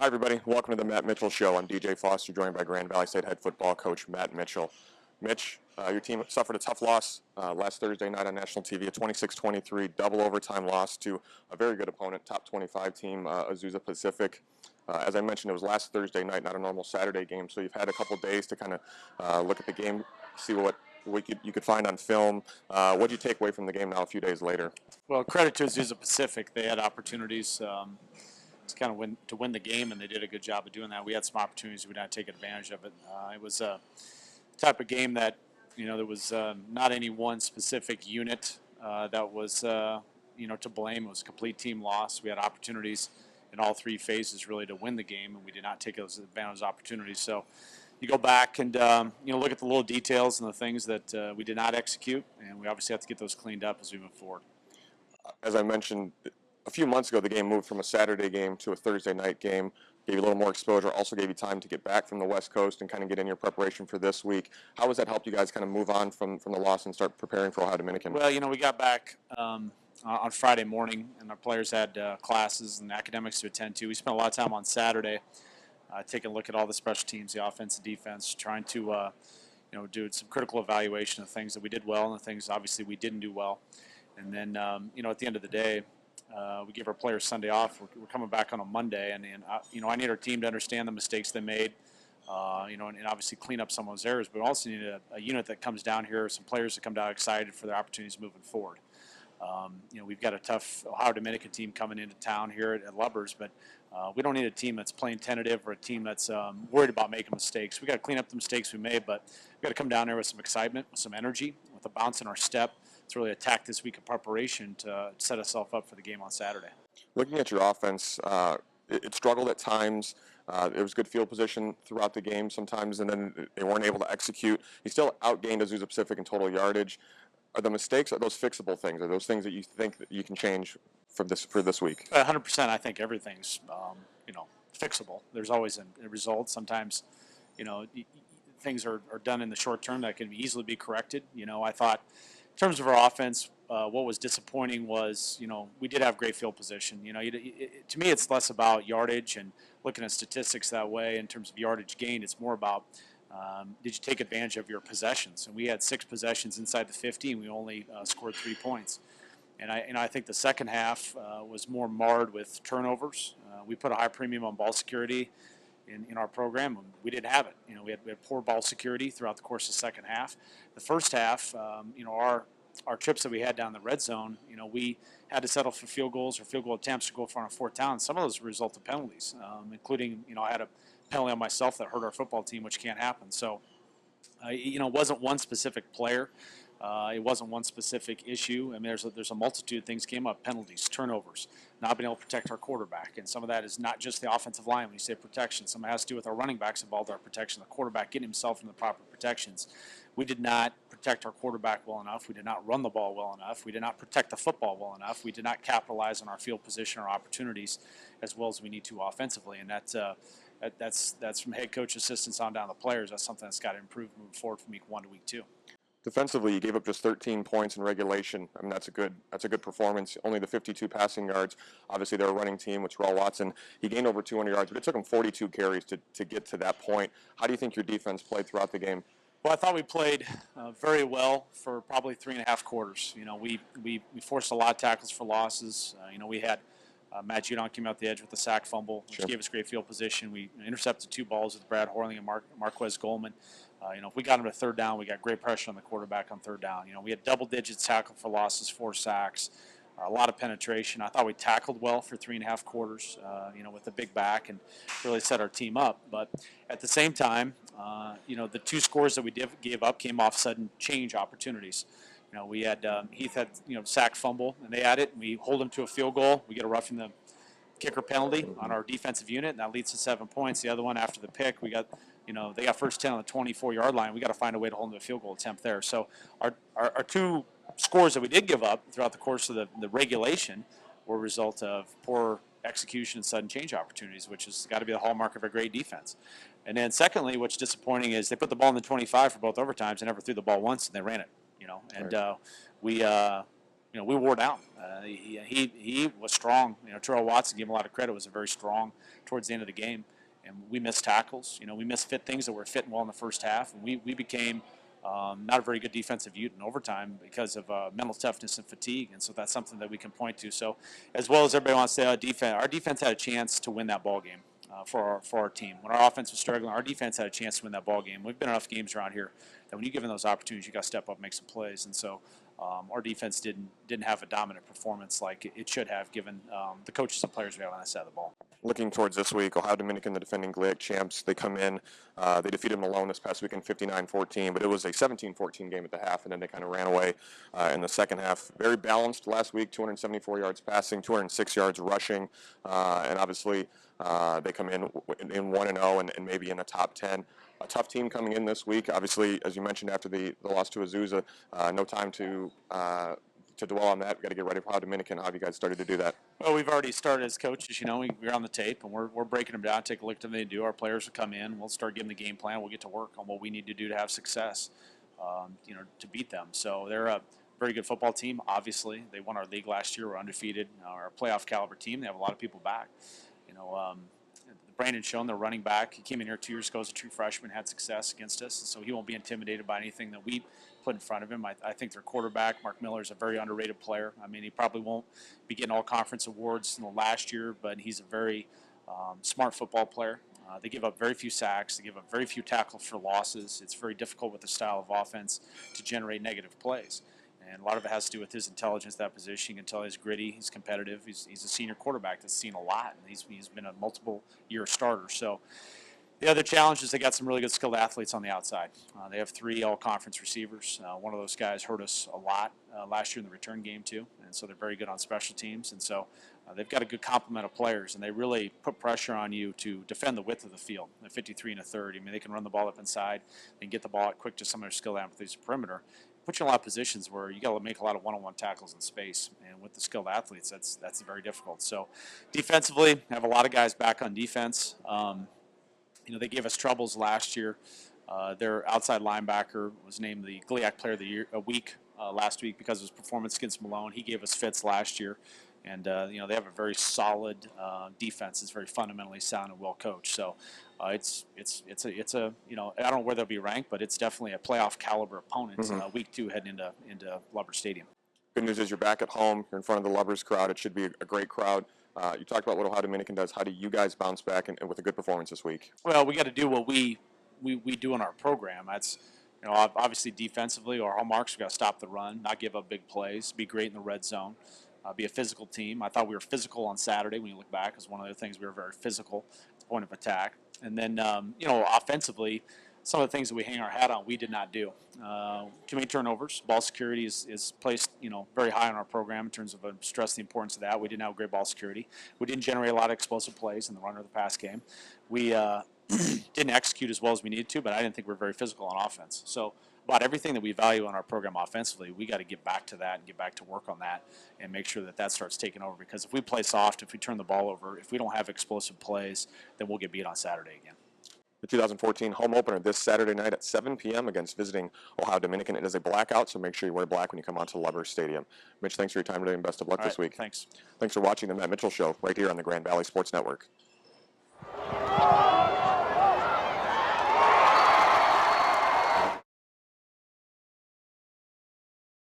everybody. Welcome to the Matt Mitchell Show. I'm DJ Foster, joined by Grand Valley State head football coach Matt Mitchell. Mitch, your team suffered a tough loss last Thursday night on national TV, a 26-23 double overtime loss to a very good opponent, top 25 team, Azusa Pacific. As I mentioned, it was last Thursday night, not a normal Saturday game, so you've had a couple days to kind of look at the game, see what you could find on film. What did you take away from the game now a few days later? Well, credit to Azusa Pacific. They had opportunities to kind of win the game, and they did a good job of doing that. We had some opportunities. We did not take advantage of it. It was a type of game that, there was not any one specific unit that was, to blame. It was a complete team loss. We had opportunities in all three phases really to win the game, and we did not take those advantage opportunities. So you go back and, look at the little details and the things that we did not execute, and we obviously have to get those cleaned up as we move forward. As I mentioned, a few months ago, the game moved from a Saturday game to a Thursday night game, gave you a little more exposure, also gave you time to get back from the West Coast and kind of get in your preparation for this week. How has that helped you guys kind of move on from the loss and start preparing for Ohio Dominican? Well, we got back on Friday morning, and our players had classes and academics to attend to. We spent a lot of time on Saturday taking a look at all the special teams, the offense and defense, trying to do some critical evaluation of things that we did well and the things obviously we didn't do well. And then, at the end of the day, we give our players Sunday off. We're coming back on a Monday, and I need our team to understand the mistakes they made, and obviously clean up some of those errors. But we also need a unit that comes down here, some players that come down excited for their opportunities moving forward. We've got a tough Ohio Dominican team coming into town here at Lubbers, but we don't need a team that's playing tentative or a team that's worried about making mistakes. We got to clean up the mistakes we made, but we got to come down there with some excitement, with some energy, with a bounce in our step. It's really attack this week of preparation to set ourselves up for the game on Saturday. Looking at your offense, it struggled at times. It was good field position throughout the game sometimes, and then they weren't able to execute. You still outgained Azusa Pacific in total yardage. Are the mistakes, are those fixable things? Are those things that you think that you can change for this week? 100%. I think everything's, fixable. There's always a result. Sometimes, things are done in the short term that can easily be corrected. I thought in terms of our offense, what was disappointing was, we did have great field position. To me, it's less about yardage and looking at statistics that way in terms of yardage gained. It's more about did you take advantage of your possessions? And we had 6 possessions inside the 50, and we only scored 3 points. And I think the second half was more marred with turnovers. We put a high premium on ball security in our program, and we didn't have it. We had poor ball security throughout the course of the second half. The first half, our trips that we had down the red zone, we had to settle for field goals or field goal attempts to go for on a 4th down. Some of those result in penalties, including, I had a penalty on myself that hurt our football team, which can't happen. So, it wasn't one specific player. It wasn't one specific issue. I mean, there's a multitude of things came up: penalties, turnovers, not being able to protect our quarterback, and some of that is not just the offensive line. When you say protection, some of it has to do with our running backs involved in our protection, the quarterback getting himself in the proper protections. We did not protect our quarterback well enough. We did not run the ball well enough. We did not protect the football well enough. We did not capitalize on our field position or opportunities as well as we need to offensively, and that's from head coach assistants on down to the players. That's something that's got to improve moving forward from week 1 to week 2. Defensively, you gave up just 13 points in regulation. I mean, that's a good performance. Only the 52 passing yards. Obviously, they're a running team with Terrell Watson. He gained over 200 yards, but it took him 42 carries to get to that point. How do you think your defense played throughout the game? Well, I thought we played very well for probably 3.5 quarters. We forced a lot of tackles for losses. We had Matt Judon came out the edge with a sack fumble, which gave us great field position. We intercepted 2 balls with Brad Horling and Marquez Goldman. If we got him to 3rd down, we got great pressure on the quarterback on 3rd down. We had double digits tackle for losses, 4 sacks, a lot of penetration. I thought we tackled well for 3.5 quarters, with the big back and really set our team up. But at the same time, the 2 scores that we gave up came off sudden change opportunities. We had Heath had sack fumble, and they had it. And we hold them to a field goal. We get a roughing the kicker penalty on our defensive unit, and that leads to 7 points. The other one after the pick, we got they got first 10 on the 24-yard line. We got to find a way to hold them to a field goal attempt there. So our 2 scores that we did give up throughout the course of the regulation were a result of poor execution and sudden change opportunities, which has got to be the hallmark of a great defense. And then secondly, what's disappointing is they put the ball in the 25 for both overtimes and never threw the ball once, and they ran it. And we we wore down. He was strong. Terrell Watson, gave him a lot of credit, was very strong towards the end of the game. And we missed tackles. We missed things that were fitting well in the first half. And we became not a very good defensive unit in overtime because of mental toughness and fatigue. And so that's something that we can point to. So as well as everybody wants to say, our defense had a chance to win that ball game. For our team. When our offense was struggling, our defense had a chance to win that ball game. We've been enough games around here that when you give them those opportunities, you got to step up and make some plays. And so our defense didn't have a dominant performance like it should have, given the coaches and players we have on that side of the ball. Looking towards this week, Ohio Dominican, the defending GLIAC champs, they come in. They defeated Malone this past weekend 59-14, but it was a 17-14 game at the half, and then they kind of ran away in the second half. Very balanced last week, 274 yards passing, 206 yards rushing, and obviously they come in 1-0 and maybe in the top 10. A tough team coming in this week. Obviously, as you mentioned, after the loss to Azusa, no time to dwell on that. We've got to get ready for Ohio Dominican. How have you guys started to do that? Well, we've already started as coaches. We're on the tape, and we're breaking them down, take a look at what they do. Our players will come in. We'll start giving the game plan. We'll get to work on what we need to do to have success, to beat them. So they're a very good football team, obviously. They won our league last year. We're undefeated. Our playoff caliber team. They have a lot of people back. Brandon Schoen, their running back, he came in here 2 years ago as a true freshman, had success against us, and so he won't be intimidated by anything that we put in front of him. I think their quarterback, Mark Miller, is a very underrated player. He probably won't be getting all conference awards last year, but he's a very smart football player. They give up very few sacks. They give up very few tackles for losses. It's very difficult with the style of offense to generate negative plays. And a lot of it has to do with his intelligence, that position. You can tell he's gritty, he's competitive. He's a senior quarterback that's seen a lot, and he's been a multiple-year starter. So the other challenge is they got some really good skilled athletes on the outside. They have 3 all-conference receivers. One of those guys hurt us a lot last year in the return game, too. And so they're very good on special teams. And so they've got a good complement of players, and they really put pressure on you to defend the width of the field, the 53 and a third. They can run the ball up inside. They can get the ball out quick to some of their skilled athletes the perimeter. Put you in a lot of positions where you got to make a lot of one-on-one tackles in space, and with the skilled athletes, that's very difficult. So, defensively, have a lot of guys back on defense. They gave us troubles last year. Their outside linebacker was named the GLIAC Player of the Week last week because of his performance against Malone. He gave us fits last year, and they have a very solid defense. It's very fundamentally sound and well coached. So. It's a I don't know where they'll be ranked, but it's definitely a playoff caliber opponent. Week 2 heading into Lubbers Stadium. Good news is you're back at home. You're in front of the Lubbers crowd. It should be a great crowd. You talked about what Ohio Dominican does. How do you guys bounce back and with a good performance this week? Well, we got to do what we do in our program. That's obviously defensively, our hallmarks. We got to stop the run, not give up big plays, be great in the red zone. Be a physical team. I thought we were physical on Saturday. When you look back, is one of the things we were very physical at the point of attack. And then, offensively, some of the things that we hang our hat on, we did not do. Too many turnovers. Ball security is placed, very high on our program in terms of stress the importance of that. We didn't have great ball security. We didn't generate a lot of explosive plays in the run or the pass game. We didn't execute as well as we needed to, but I didn't think we were very physical on offense. So about everything that we value on our program offensively, we got to get back to that and get back to work on that and make sure that starts taking over. Because if we play soft, if we turn the ball over, if we don't have explosive plays, then we'll get beat on Saturday again. The 2014 home opener this Saturday night at 7 p.m. against visiting Ohio Dominican. It is a blackout, so make sure you wear black when you come onto Lubbers Stadium. Mitch, thanks for your time today and best of luck this week. Thanks. Thanks for watching the Matt Mitchell Show right here on the Grand Valley Sports Network.